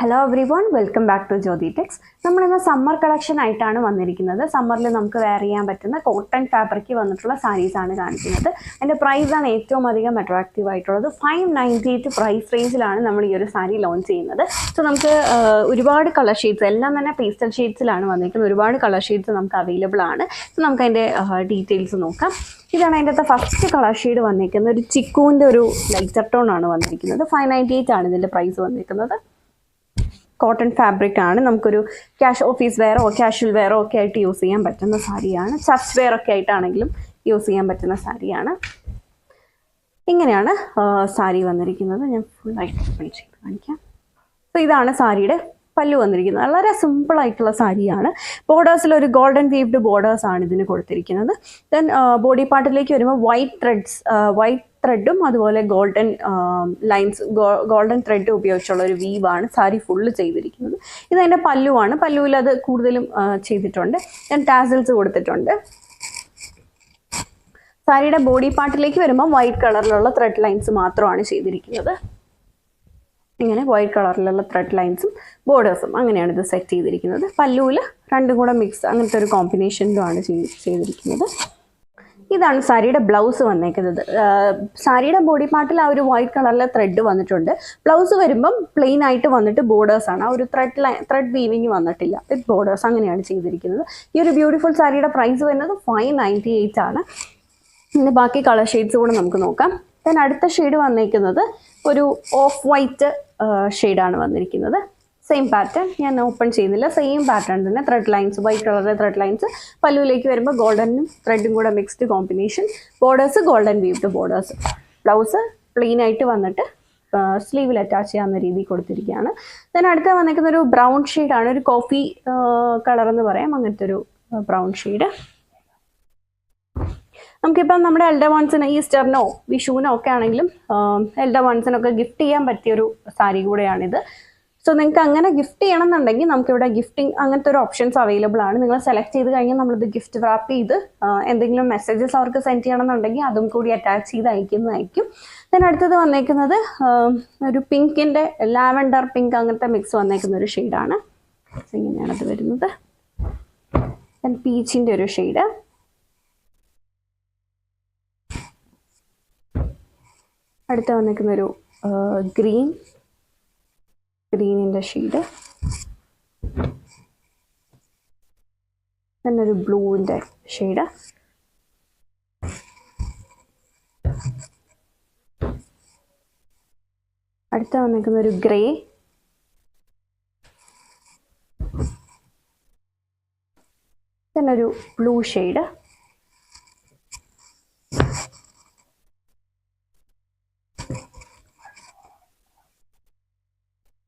Hello everyone, welcome back to Jyothi Tex. നമ്മളിന്ന് summer collection ആയിട്ടാണ് വന്നിരിക്കുന്നത്. സമ്മറിൽ നമുക്ക് വെയർ ചെയ്യാൻ പറ്റുന്ന കോട്ടൺ ഫാബ്രിക്കിൽ വന്നിട്ടുള്ള സാരീസാണ് കാണിക്കുന്നത്. അതിൻ്റെ പ്രൈസാണ് ഏറ്റവും അധികം അട്രാക്റ്റീവ് ആയിട്ടുള്ളത്. 598 പ്രൈസ് റേഞ്ചിലാണ് നമ്മൾ ഈ ഒരു സാരി ലോഞ്ച് ചെയ്യുന്നത്. സോ നമുക്ക് ഒരുപാട് കളർ ഷെയ്ഡ്സ് എല്ലാം തന്നെ പേസ്റ്റൽ ഷെയ്ഡ്സിലാണ് വന്നിരിക്കുന്നത്. ഒരുപാട് കളർ ഷെയ്ഡ്സ് നമുക്ക് അവൈലബിൾ ആണ്. സോ നമുക്ക് അതിൻ്റെ ഡീറ്റെയിൽസ് നോക്കാം. ഇതാണ് അതിൻ്റെ അകത്ത് ഫസ്റ്റ് കളർ ഷെയ്ഡ് വന്നിരിക്കുന്നത്. ഒരു ചിക്കുവിൻ്റെ ഒരു ലൈറ്റർ ടോൺ ആണ് വന്നിരിക്കുന്നത്. 598 ആണ് ഇതിൻ്റെ പ്രൈസ് വന്നിരിക്കുന്നത്. കോട്ടൺ ഫാബ്രിക് ആണ്. നമുക്കൊരു ഓഫീസ് വെയറോ കാഷ്വൽ വെയറോ ഒക്കെ ആയിട്ട് യൂസ് ചെയ്യാൻ പറ്റുന്ന സാരിയാണ്. ചർച്ച് വെയർ ഒക്കെ ആയിട്ടാണെങ്കിലും യൂസ് ചെയ്യാൻ പറ്റുന്ന സാരിയാണ്. ഇങ്ങനെയാണ് സാരി വന്നിരിക്കുന്നത്. ഞാൻ ഫുള്ളായിട്ട് ഓപ്പൺ ചെയ്ത് കാണിക്കാം. സോ ഇതാണ് സാരിയുടെ പല്ലു വന്നിരിക്കുന്നത്. വളരെ സിമ്പിൾ ആയിട്ടുള്ള സാരിയാണ്. ബോർഡേഴ്സിൽ ഒരു ഗോൾഡൻ വീവ്ഡ് ബോർഡേഴ്സ് ആണ് ഇതിന് കൊടുത്തിരിക്കുന്നത്. ദെൻ ബോഡി പാർട്ടിലേക്ക് വരുമ്പോൾ വൈറ്റ് ത്രെഡും അതുപോലെ ഗോൾഡൻ ലൈൻസ് ഗോൾഡൻ ത്രെഡ് ഉപയോഗിച്ചുള്ള ഒരു വീവാണ് സാരി ഫുള്ള് ചെയ്തിരിക്കുന്നത്. ഇതതിൻ്റെ പല്ലുവാണ്. പല്ലുവിൽ അത് കൂടുതലും ചെയ്തിട്ടുണ്ട്. ദെൻ ടാസൽസ് കൊടുത്തിട്ടുണ്ട്. സാരിയുടെ ബോഡി പാർട്ടിലേക്ക് വരുമ്പോൾ വൈറ്റ് കളറിലുള്ള ത്രെഡ് ലൈൻസ് മാത്രമാണ് ചെയ്തിരിക്കുന്നത്. ഇങ്ങനെ വൈറ്റ് കളറിലുള്ള ത്രെഡ് ലൈൻസും ബോർഡേഴ്സും അങ്ങനെയാണ് ഇത് സെറ്റ് ചെയ്തിരിക്കുന്നത്. പല്ലുവിൽ രണ്ടും കൂടെ മിക്സ് അങ്ങനത്തെ ഒരു കോമ്പിനേഷനിലുമാണ് ചെയ്തിരിക്കുന്നത്. ഇതാണ് സാരിയുടെ ബ്ലൗസ് വന്നേക്കുന്നത്. സാരിയുടെ ബോഡി പാർട്ടിൽ ആ ഒരു വൈറ്റ് കളറിലെ ത്രെഡ് വന്നിട്ടുണ്ട്. ബ്ലൗസ് വരുമ്പം പ്ലെയിൻ ആയിട്ട് വന്നിട്ട് ബോർഡേഴ്സാണ്. ആ ഒരു ത്രെഡ് വീവിങ് വന്നിട്ടില്ല, വിത്ത് ബോർഡേഴ്സ് അങ്ങനെയാണ് ചെയ്തിരിക്കുന്നത്. ഈ ഒരു ബ്യൂട്ടിഫുൾ സാരിയുടെ പ്രൈസ് വരുന്നത് 598 ആണ്. ഇനി ബാക്കി കളർ ഷെയ്ഡ്സ് കൂടെ നമുക്ക് നോക്കാം. ദെൻ അടുത്ത ഷെയ്ഡ് വന്നേക്കുന്നത് ഒരു ഓഫ് വൈറ്റ് ഷെയ്ഡാണ് വന്നിരിക്കുന്നത്. സെയിം പാറ്റേൺ ഞാൻ ഓപ്പൺ ചെയ്യുന്നില്ല. സെയിം പാറ്റേൺ തന്നെ ത്രെഡ് ലൈൻസ്, വൈറ്റ് കളറിലെ ത്രെഡ് ലൈൻസ്. പല്ലുവിലേക്ക് വരുമ്പോൾ ഗോൾഡനും ത്രെഡും കൂടെ mixed combination. Borders golden weaved borders. Blouse plain ആയിട്ട് വന്നിട്ട് സ്ലീവിൽ അറ്റാച്ച് ചെയ്യാവുന്ന രീതിയിൽ കൊടുത്തിരിക്കുകയാണ്. ദെൻ അടുത്ത വന്നിരിക്കുന്ന ഒരു ബ്രൗൺ ഷെയ്ഡാണ്. ഒരു കോഫി കളർ എന്ന് പറയാം, അങ്ങനത്തെ ഒരു ബ്രൗൺ ഷെയ്ഡ്. നമുക്കിപ്പം നമ്മുടെ എൽഡർ വൺസിന് ഈസ്റ്ററിനോ വിഷുവിനോ ഒക്കെ ആണെങ്കിലും എൽഡർ വൺസിനൊക്കെ ഗിഫ്റ്റ് ചെയ്യാൻ പറ്റിയൊരു സാരി കൂടെയാണിത്. സോ നിങ്ങൾക്ക് അങ്ങനെ ഗിഫ്റ്റ് ചെയ്യണം എന്നുണ്ടെങ്കിൽ നമുക്കിവിടെ ഗിഫ്റ്റിംഗ് അങ്ങനത്തെ ഒരു ഓപ്ഷൻസ് അവൈലബിൾ ആണ്. നിങ്ങൾ സെലക്ട് ചെയ്ത് കഴിഞ്ഞാൽ നമ്മളിത് ഗിഫ്റ്റ് റാപ്പ് ചെയ്ത് എന്തെങ്കിലും മെസ്സേജസ് അവർക്ക് സെൻഡ് ചെയ്യണം എന്നുണ്ടെങ്കിൽ അതും കൂടി അറ്റാച്ച് ചെയ്ത് അയക്കുന്നതായിരിക്കും. ദെൻ അടുത്തത് വന്നേക്കുന്നത് ഒരു പിങ്കിൻ്റെ ലാവൻഡർ പിങ്ക് അങ്ങനത്തെ മിക്സ് വന്നേക്കുന്ന ഒരു ഷെയ്ഡാണ്. ഇങ്ങനെയാണ് അത് വരുന്നത്. ദെൻ പീച്ചിൻ്റെ ഒരു ഷെയ്ഡ്. അടുത്ത വന്നിരിക്കുന്നൊരു ഗ്രീനിൻ്റെ ഷെയ്ഡ്. പിന്നെ ഒരു ബ്ലൂവിൻ്റെ ഷെയ്ഡ്. അടുത്ത വന്നിരിക്കുന്നൊരു ഗ്രേ. പിന്നെ ഒരു ബ്ലൂ ഷെയ്ഡ്.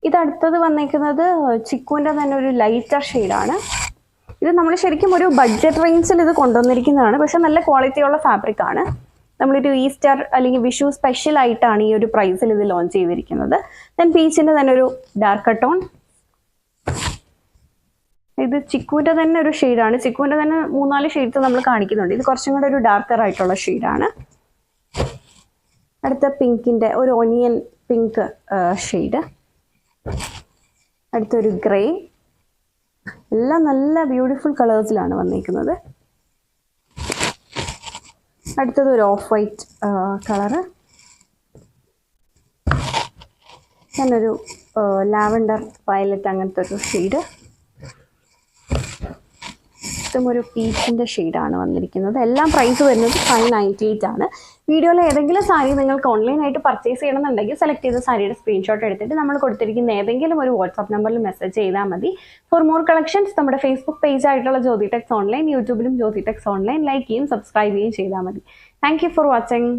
ഇതടുത്തത് വന്നേക്കുന്നത് ചിക്കുവിൻ്റെ തന്നെ ഒരു ലൈറ്റർ ഷെയ്ഡാണ്. ഇത് നമ്മൾ ശരിക്കും ഒരു ബഡ്ജറ്റ് റേഞ്ചിൽ ഇത് കൊണ്ടുവന്നിരിക്കുന്നതാണ്. പക്ഷെ നല്ല ക്വാളിറ്റിയുള്ള ഫാബ്രിക് ആണ്. നമ്മളൊരു ഈസ്റ്റർ അല്ലെങ്കിൽ വിഷു സ്പെഷ്യൽ ആയിട്ടാണ് ഈ ഒരു പ്രൈസിൽ ഇത് ലോഞ്ച് ചെയ്തിരിക്കുന്നത്. ദെൻ പീച്ചിൻ്റെ തന്നെ ഒരു ഡാർക്ക് ടോൺ. ഇത് ചിക്കുവിൻ്റെ തന്നെ ഒരു ഷെയ്ഡാണ്. ചിക്കുവിൻ്റെ തന്നെ 3-4 ഷെയ്ഡ്സ് നമ്മൾ കാണിക്കുന്നുണ്ട്. ഇത് കുറച്ചും കൂടെ ഒരു ഡാർക്കർ ആയിട്ടുള്ള ഷെയ്ഡാണ്. അടുത്ത പിങ്കിൻ്റെ ഒരു ഓണിയൻ പിങ്ക് ഷെയ്ഡ്. അടുത്തൊരു ഗ്രേ. എല്ലാം നല്ല ബ്യൂട്ടിഫുൾ കളേഴ്സിലാണ് വന്നിരിക്കുന്നത്. അടുത്തത് ഒരു ഓഫ് വൈറ്റ് കളറ്. ഞാനൊരു ലാവൻഡർ വയലറ്റ് അങ്ങനത്തെ ഒരു ഷെയ്ഡ്. ഇതും ഒരു പീച്ചിൻ്റെ ഷെയ്ഡാണ് വന്നിരിക്കുന്നത്. എല്ലാം പ്രൈസ് വരുന്നത് 598 ആണ്. വീഡിയോയിൽ ഏതെങ്കിലും സാരി നിങ്ങൾക്ക് ഓൺലൈനായിട്ട് പർച്ചേസ് ചെയ്യണമെന്നുണ്ടെങ്കിൽ സെലക്ട് ചെയ്ത സാരിയുടെ സ്ക്രീൻഷോട്ട് എടുത്തിട്ട് നമ്മൾ കൊടുത്തിരിക്കുന്ന ഏതെങ്കിലും ഒരു വാട്സാപ്പ് നമ്പറിൽ മെസ്സേജ് ചെയ്താൽ മതി. ഫോർ മോർ കളക്ഷൻസ് നമ്മുടെ ഫേസ്ബുക്ക് പേജ് ആയിട്ടുള്ള ജ്യോതി ടെക്സ് ഓൺലൈൻ, യൂട്യൂബിലും ജ്യോതി ടെക്സ് ഓൺലൈൻ ലൈക്ക് ചെയ്യും സബ്സ്ക്രൈബ് ചെയ്യുകയും ചെയ്താൽ മതി. Thank you for watching.